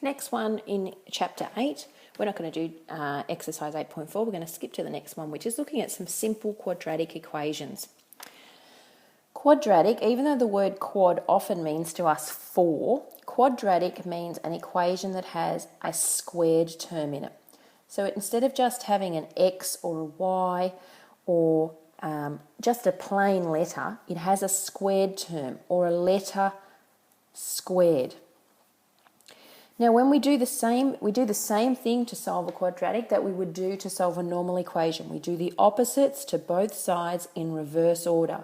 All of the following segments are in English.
Next one in chapter 8, we're not going to do exercise 8.4, we're going to skip to the next one, which is looking at some simple quadratic equations. Quadratic, even though the word quad often means to us 4, quadratic means an equation that has a squared term in it. So instead of just having an x or a y or just a plain letter, it has a squared term or a letter squared. Now when we do the same thing to solve a quadratic that we would do to solve a normal equation. We do the opposites to both sides in reverse order.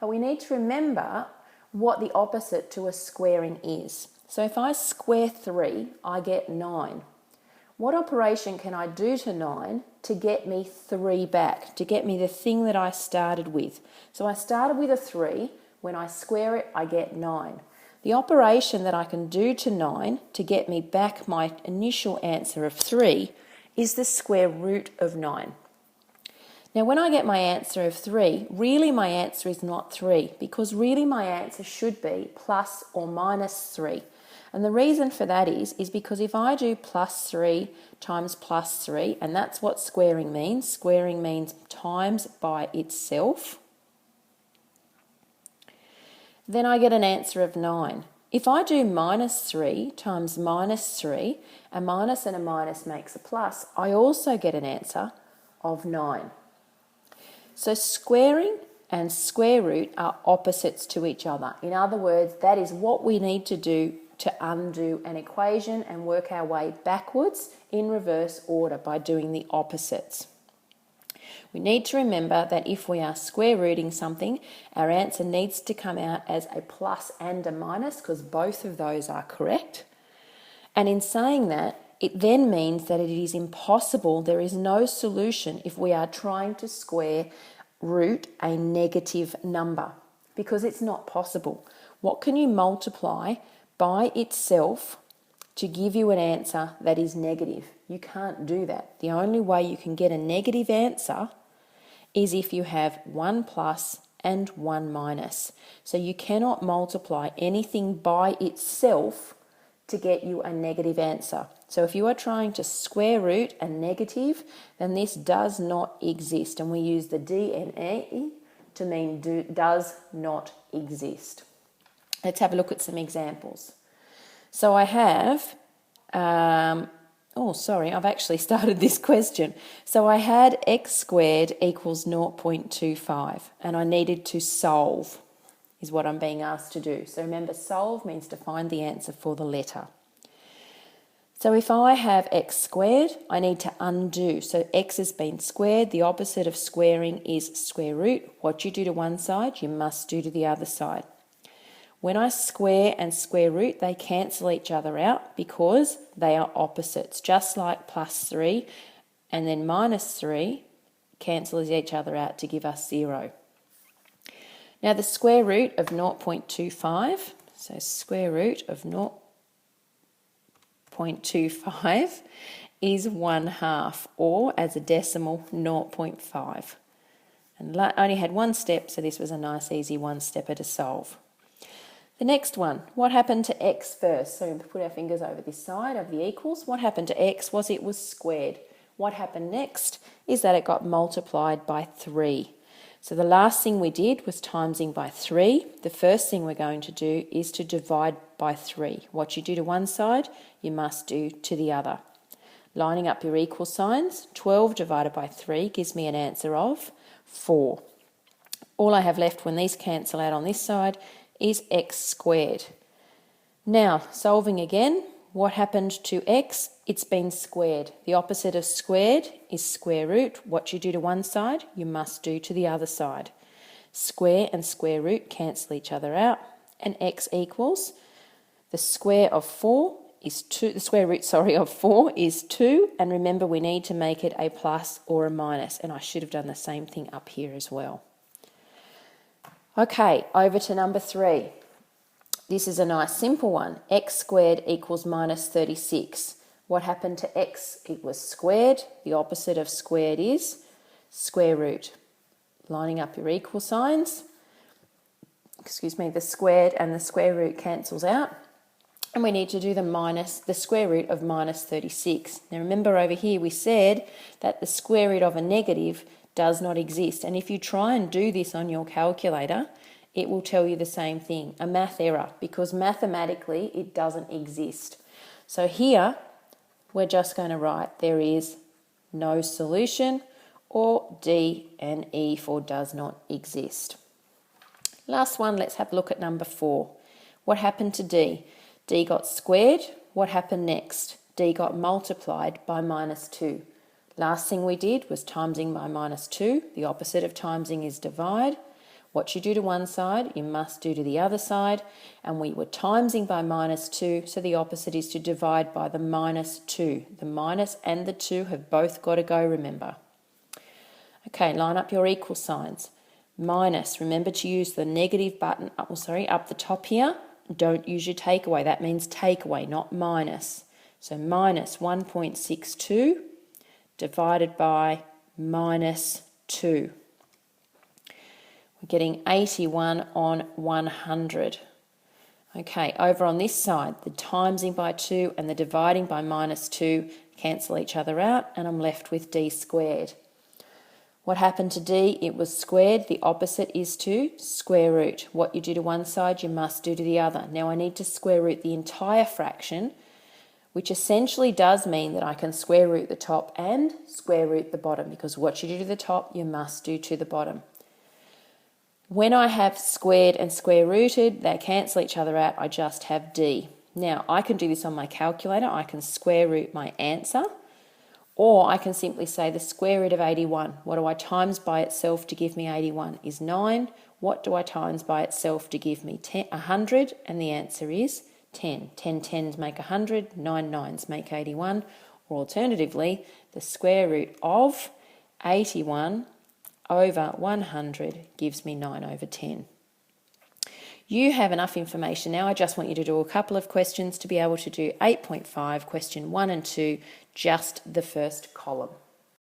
But we need to remember what the opposite to a squaring is. So if I square 3, I get 9. What operation can I do to 9 to get me 3 back, to get me the thing that I started with? So I started with a 3. When I square it, I get 9. The operation that I can do to 9 to get me back my initial answer of 3 is the square root of 9. Now when I get my answer of 3, really my answer is not 3, because really my answer should be plus or minus 3. And the reason for that is because if I do plus 3 times plus 3, and that's what squaring means times by itself, then I get an answer of 9. If I do minus 3 times minus 3, a minus and a minus makes a plus, I also get an answer of 9. So squaring and square root are opposites to each other. In other words, that is what we need to do to undo an equation and work our way backwards in reverse order by doing the opposites. We need to remember that if we are square rooting something, our answer needs to come out as a plus and a minus, because both of those are correct. And in saying that, it then means that it is impossible, there is no solution if we are trying to square root a negative number, because it's not possible. What can you multiply by itself to give you an answer that is negative? You can't do that. The only way you can get a negative answer is if you have 1 plus and 1 minus. So you cannot multiply anything by itself to get you a negative answer. So if you are trying to square root a negative, then this does not exist. And we use the DNE to mean does not exist. Let's have a look at some examples. So I have, I've actually started this question. So I had x squared equals 0.25 and I needed to solve, is what I'm being asked to do. So remember, solve means to find the answer for the letter. So if I have x squared, I need to undo. So x has been squared. The opposite of squaring is square root. What you do to one side, you must do to the other side. When I square and square root, they cancel each other out because they are opposites. Just like plus 3 and then minus 3 cancels each other out to give us 0. Now the square root of 0.25, so square root of 0.25 is 1/2, or as a decimal, 0.5. And only had one step, so this was a nice easy one-stepper to solve. The next one, what happened to x first? So we put our fingers over this side of the equals. What happened to x was it was squared. What happened next is that it got multiplied by 3. So the last thing we did was timesing by 3. The first thing we're going to do is to divide by 3. What you do to one side, you must do to the other. Lining up your equal signs, 12 divided by 3 gives me an answer of 4. All I have left when these cancel out on this side is x squared. Now, solving again, what happened to x? It's been squared. The opposite of squared is square root. What you do to one side, you must do to the other side. Square and square root cancel each other out, and x equals the square of 4 is 2. The square root, of 4 is 2, and remember we need to make it a plus or a minus, and I should have done the same thing up here as well. Okay, over to number 3. This is a nice simple one. X squared equals minus 36. What happened to x? It was squared. The opposite of squared is square root. Lining up your equal signs. The squared and the square root cancels out. And we need to do the square root of minus 36. Now remember over here we said that the square root of a negative does not exist. And if you try and do this on your calculator, it will tell you the same thing, a math error, because mathematically it doesn't exist. So here we're just going to write there is no solution, or D and E for does not exist. Last one, let's have a look at number 4. What happened to D? D got squared. What happened next? D got multiplied by minus 2. Last thing we did was timesing by minus 2. The opposite of timesing is divide. What you do to one side, you must do to the other side. And we were timesing by minus 2, so the opposite is to divide by the minus 2. The minus and the 2 have both got to go, remember. Okay, line up your equal signs. Minus, remember to use the negative button up the top here. Don't use your takeaway. That means takeaway, not minus. So minus 1.62 divided by minus 2. We're getting 81 on 100. Okay, over on this side, the timesing by 2 and the dividing by minus 2 cancel each other out, and I'm left with D squared. What happened to D? It was squared. The opposite is to square root. What you do to one side, you must do to the other. Now I need to square root the entire fraction, which essentially does mean that I can square root the top and square root the bottom, because what you do to the top, you must do to the bottom. When I have squared and square rooted, they cancel each other out. I just have D. Now I can do this on my calculator. I can square root my answer. Or I can simply say the square root of 81. What do I times by itself to give me 81 is 9. What do I times by itself to give me 100? And the answer is 10. 10 tens make 100, 9 nines make 81. Or alternatively, the square root of 81 over 100 gives me 9 over 10. You have enough information now. I just want you to do a couple of questions to be able to do 8.5, question 1 and 2, just the first column.